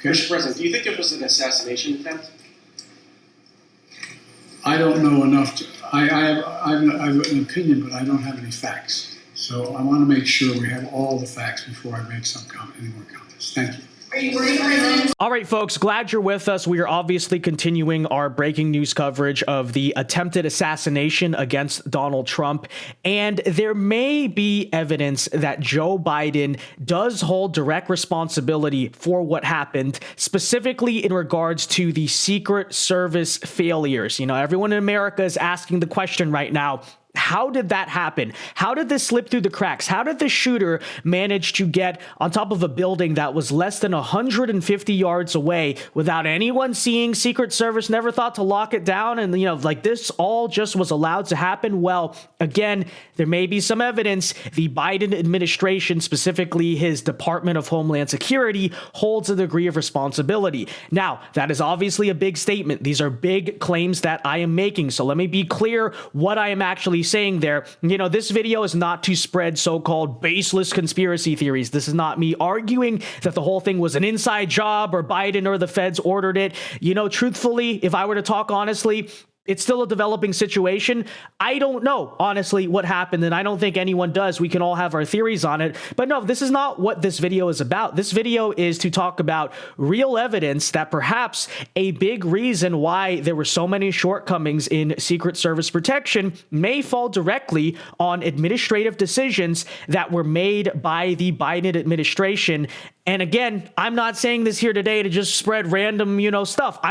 Mr. President, do you think it was an assassination attempt? I don't know enough. I have an opinion, but I don't have any facts. So I want to make sure we have all the facts before I make any more comments. Thank you. Are you worried, President? All right, folks, glad you're with us. We are obviously continuing our breaking news coverage of the attempted assassination against Donald Trump. And there may be evidence that Joe Biden does hold direct responsibility for what happened, specifically in regards to the Secret Service failures. You know, everyone in America is asking the question right now, how did that happen? How did this slip through the cracks? How did the shooter manage to get on top of a building that was less than 150 yards away without anyone seeing? Secret Service never thought to lock it down. And, you know, like this all just was allowed to happen. Well, again, there may be some evidence the Biden administration, specifically his Department of Homeland Security, holds a degree of responsibility. Now, that is obviously a big statement. These are big claims that I am making. So let me be clear what I am actually saying there. You know, this video is not to spread so-called baseless conspiracy theories. This is not me arguing that the whole thing was an inside job or Biden or the feds ordered it. You know, truthfully, if I were to talk honestly, it's still a developing situation. I don't know, honestly, what happened, and I don't think anyone does. We can all have our theories on it. But no, this is not what this video is about. This video is to talk about real evidence that perhaps a big reason why there were so many shortcomings in Secret Service protection may fall directly on administrative decisions that were made by the Biden administration. And again, I'm not saying this here today to just spread random, stuff.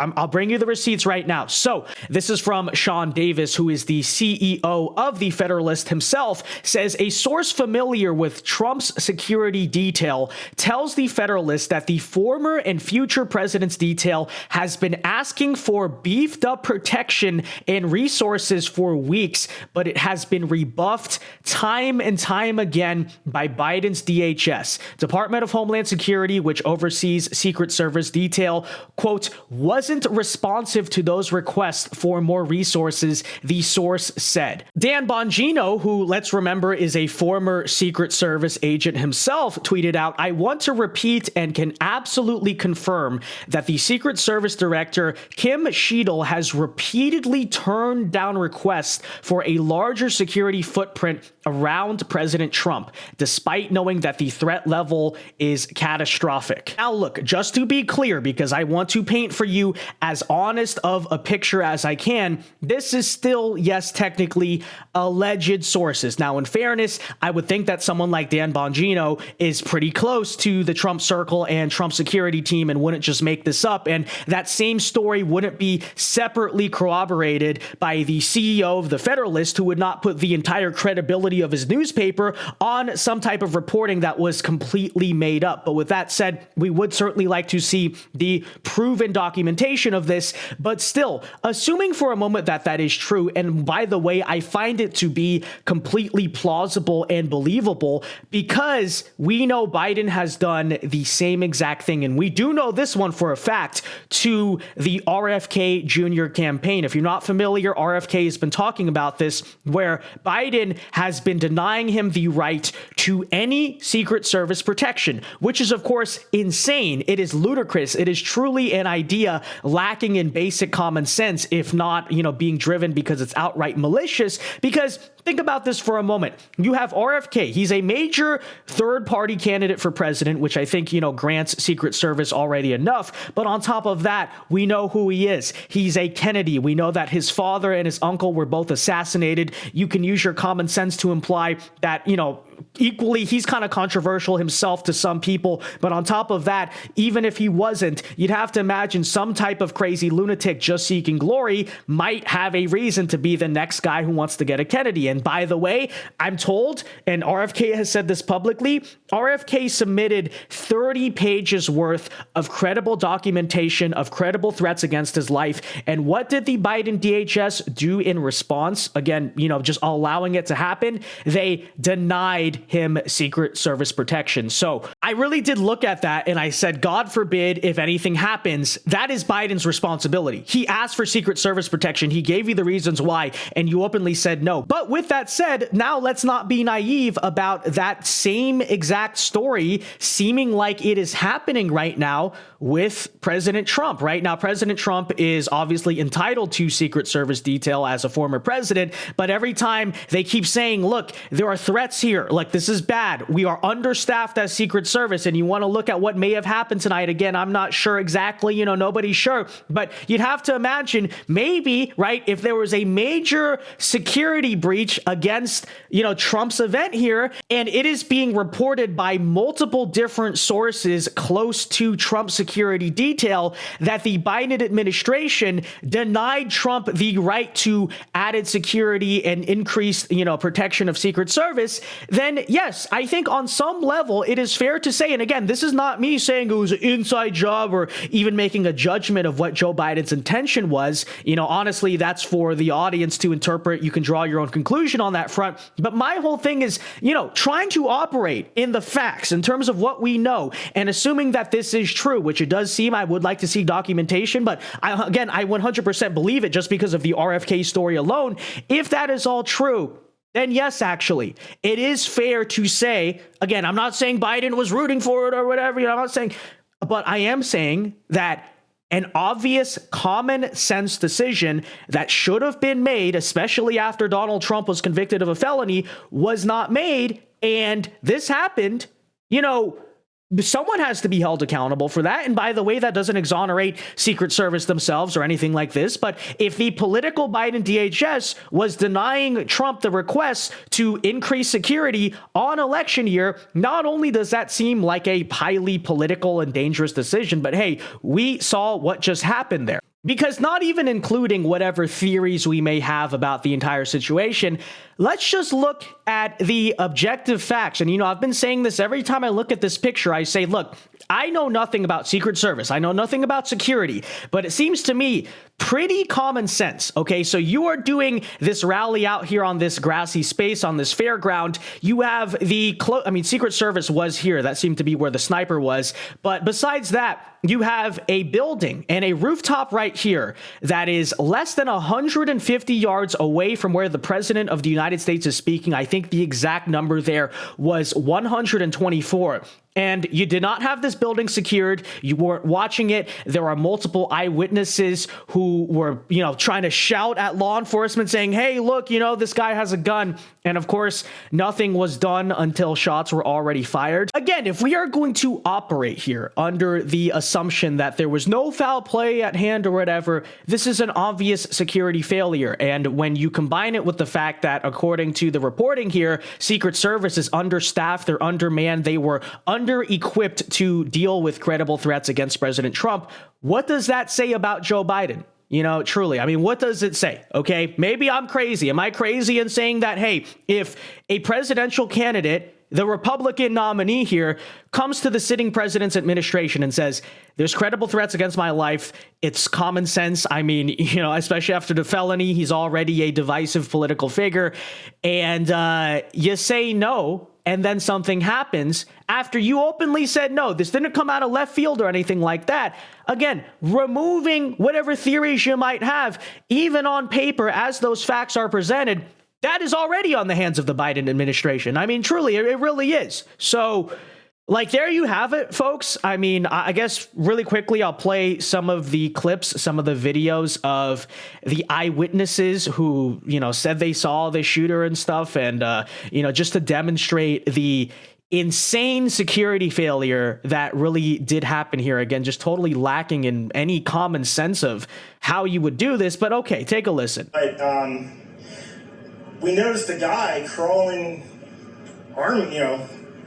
I'll bring you the receipts right now. So this is from Sean Davis, who is the CEO of the Federalist himself, says a source familiar with Trump's security detail tells the Federalist that the former and future president's detail has been asking for beefed up protection and resources for weeks, but it has been rebuffed time and time again by Biden's DHS. Department of Homeland Security, which oversees Secret Service detail, quote, wasn't responsive to those requests for more resources, the source said. Dan Bongino, who, let's remember, is a former Secret Service agent himself, tweeted out, I want to repeat and can absolutely confirm that the Secret Service director, Kim Sheedle, has repeatedly turned down requests for a larger security footprint around President Trump, despite knowing that the threat level is catastrophic. Now, look, just to be clear, because I want to paint for you as honest of a picture as I can, this is still, yes, technically alleged sources. Now, in fairness, I would think that someone like Dan Bongino is pretty close to the Trump circle and Trump security team and wouldn't just make this up. And that same story wouldn't be separately corroborated by the CEO of the Federalist, who would not put the entire credibility of his newspaper on some type of reporting that was completely made up. But with that said, we would certainly like to see the proven documentation of this, but still, assuming for a moment that that is true, and by the way, I find it to be completely plausible and believable because we know Biden has done the same exact thing, and we do know this one for a fact, to the RFK Jr. campaign. If you're not familiar, RFK has been talking about this, where Biden has been denying him the right to any Secret Service protection, which is, of course, insane. It is ludicrous. It is truly an idea lacking in basic common sense, if not, being driven because it's outright malicious. Because think about this for a moment. You have RFK. He's a major third-party candidate for president, which I think, grants Secret Service already enough. But on top of that, we know who he is. He's a Kennedy. We know that his father and his uncle were both assassinated. You can use your common sense to imply that, equally, he's kind of controversial himself to some people. But on top of that, even if he wasn't, you'd have to imagine some type of crazy lunatic just seeking glory might have a reason to be the next guy who wants to get a Kennedy. And by the way, I'm told, and RFK has said this publicly, RFK submitted 30 pages worth of credible documentation of credible threats against his life. And what did the Biden DHS do in response? Again, just allowing it to happen. They denied denied him Secret Service protection. So I really did look at that and I said, God forbid if anything happens, that is Biden's responsibility. He asked for Secret Service protection. He gave you the reasons why, and you openly said no. But with that said, now let's not be naive about that same exact story seeming like it is happening right now with President Trump. Right now, President Trump is obviously entitled to Secret Service detail as a former president, but every time they keep saying, look, there are threats here, like this is bad, we are understaffed as Secret Service, and you want to look at what may have happened tonight. Again, I'm not sure exactly, nobody's sure, but you'd have to imagine maybe, right, if there was a major security breach against, Trump's event here, and it is being reported by multiple different sources close to Trump's security detail that the Biden administration denied Trump the right to added security and increased, protection of Secret Service, then yes, I think on some level it is fair to say, and again, this is not me saying it was an inside job or even making a judgment of what Joe Biden's intention was. Honestly, that's for the audience to interpret. You can draw your own conclusion on that front. But my whole thing is, trying to operate in the facts in terms of what we know and assuming that this is true, which it does seem. I would like to see documentation, but I 100% believe it just because of the RFK story alone. If that is all true, then yes, actually, it is fair to say, again, I'm not saying Biden was rooting for it or whatever, I'm not saying, but I am saying that an obvious common sense decision that should have been made, especially after Donald Trump was convicted of a felony, was not made. And this happened, someone has to be held accountable for that. And by the way, that doesn't exonerate Secret Service themselves or anything like this. But if the political Biden DHS was denying Trump the request to increase security on election year, not only does that seem like a highly political and dangerous decision, but hey, we saw what just happened there. Because not even including whatever theories we may have about the entire situation, let's just look at the objective facts. And, I've been saying this every time I look at this picture. I say, look, I know nothing about Secret Service. I know nothing about security, but it seems to me pretty common sense. Okay, so you are doing this rally out here on this grassy space, on this fairground. You have Secret Service was here. That seemed to be where the sniper was. But besides that, you have a building and a rooftop right here that is less than 150 yards away from where the president of the United States is speaking. I think the exact number there was 124. And you did not have this building secured. You weren't watching it. There are multiple eyewitnesses who were, trying to shout at law enforcement saying, hey, look, this guy has a gun. And of course, nothing was done until shots were already fired. Again, if we are going to operate here under the assumption that there was no foul play at hand or whatever, this is an obvious security failure. And when you combine it with the fact that, according to the reporting here, Secret Service is understaffed, they're undermanned, they were under-equipped to deal with credible threats against President Trump, what does that say about Joe Biden? Truly, what does it say? Okay, maybe I'm crazy. Am I crazy in saying that, hey, if a presidential candidate, the Republican nominee here, comes to the sitting president's administration and says, there's credible threats against my life, it's common sense. Especially after the felony, he's already a divisive political figure. And you say no, and then something happens after you openly said no. This didn't come out of left field or anything like that. Again, removing whatever theories you might have, even on paper, as those facts are presented, that is already on the hands of the Biden administration. Truly, it really is. So, there you have it, folks. I guess really quickly, I'll play some of the clips, some of the videos of the eyewitnesses who, said they saw the shooter and stuff. And, just to demonstrate the insane security failure that really did happen here. Again, just totally lacking in any common sense of how you would do this. But okay, take a listen. We noticed a guy crawling,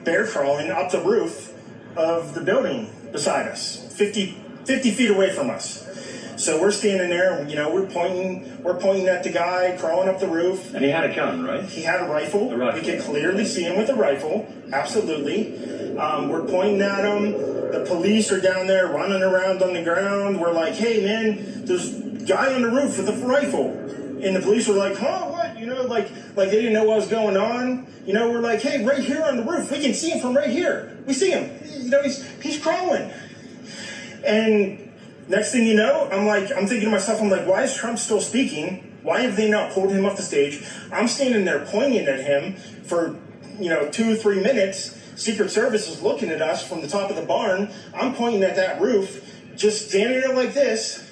bear crawling up the roof of the building beside us, 50 feet away from us. So we're standing there, and we're pointing at the guy crawling up the roof. And he had a gun, right? He had a rifle. We could clearly see him with a rifle. Absolutely. We're pointing at him. The police are down there running around on the ground. We're like, hey man, there's a guy on the roof with a rifle. And the police were like, huh, what? You know, like they didn't know what was going on. You know, we're like, hey, right here on the roof, we can see him from right here. We see him. You know, he's crawling. And next thing you know, I'm thinking to myself, I'm like, why is Trump still speaking? Why have they not pulled him off the stage? I'm standing there pointing at him for, 2 or 3 minutes. Secret Service is looking at us from the top of the barn. I'm pointing at that roof, just standing there like this.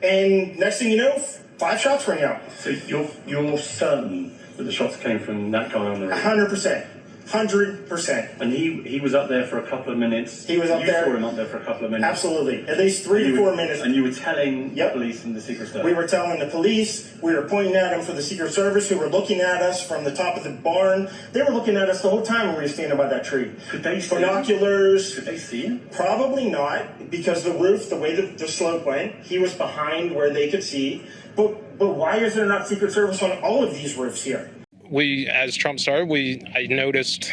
And next thing you know, 5 shots rang out. So you're certain that the shots came from that guy on the roof? 100%. 100%. And he was up there for a couple of minutes. He was up there. You saw him up there for a couple of minutes. Absolutely. At least 3 to 4 minutes. And you were telling Yep. the police and the Secret Service? We were telling the police. We were pointing at them for the Secret Service, who were looking at us from the top of the barn. They were looking at us the whole time when we were standing by that tree. Could they see binoculars? Could they see him? Probably not, because the roof, the way the slope went, he was behind where they could see. But why is there not Secret Service on all of these roofs here? As Trump started, I noticed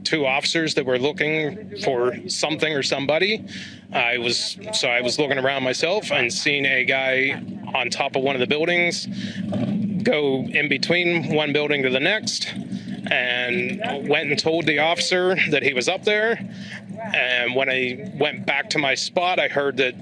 2 officers that were looking for something or somebody. I was looking around myself and seeing a guy on top of one of the buildings go in between one building to the next, and went and told the officer that he was up there. And when I went back to my spot, I heard that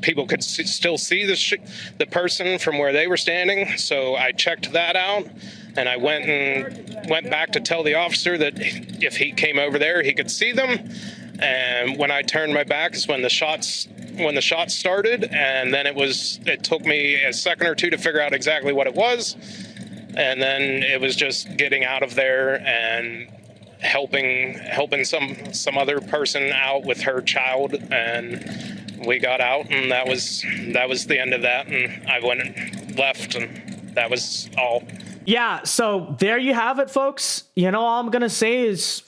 people could still see the person from where they were standing. So I checked that out, and I went back to tell the officer that if he came over there, he could see them. And when I turned my back is when the shots started, and then it took me a second or two to figure out exactly what it was. And then it was just getting out of there and helping some other person out with her child, and we got out, and that was the end of that. And I went and left, and that was all. Yeah, so there you have it, folks. All I'm gonna say is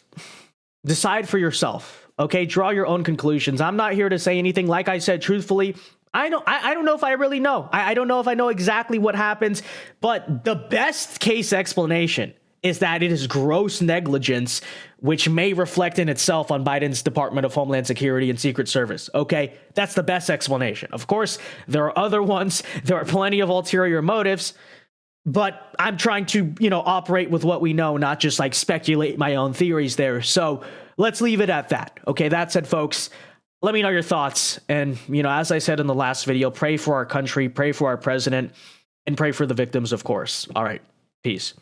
decide for yourself. Okay, draw your own conclusions. I'm not here to say anything. Like I said, truthfully, I don't know if I really know. I don't know if I know exactly what happens, but the best case explanation is that it is gross negligence, which may reflect in itself on Biden's Department of Homeland Security and Secret Service. Okay, that's the best explanation. Of course, there are other ones. There are plenty of ulterior motives, but I'm trying to, operate with what we know, not just speculate my own theories there. So let's leave it at that. Okay, that said, folks, let me know your thoughts. And, as I said in the last video, pray for our country, pray for our president, and pray for the victims, of course. All right, peace.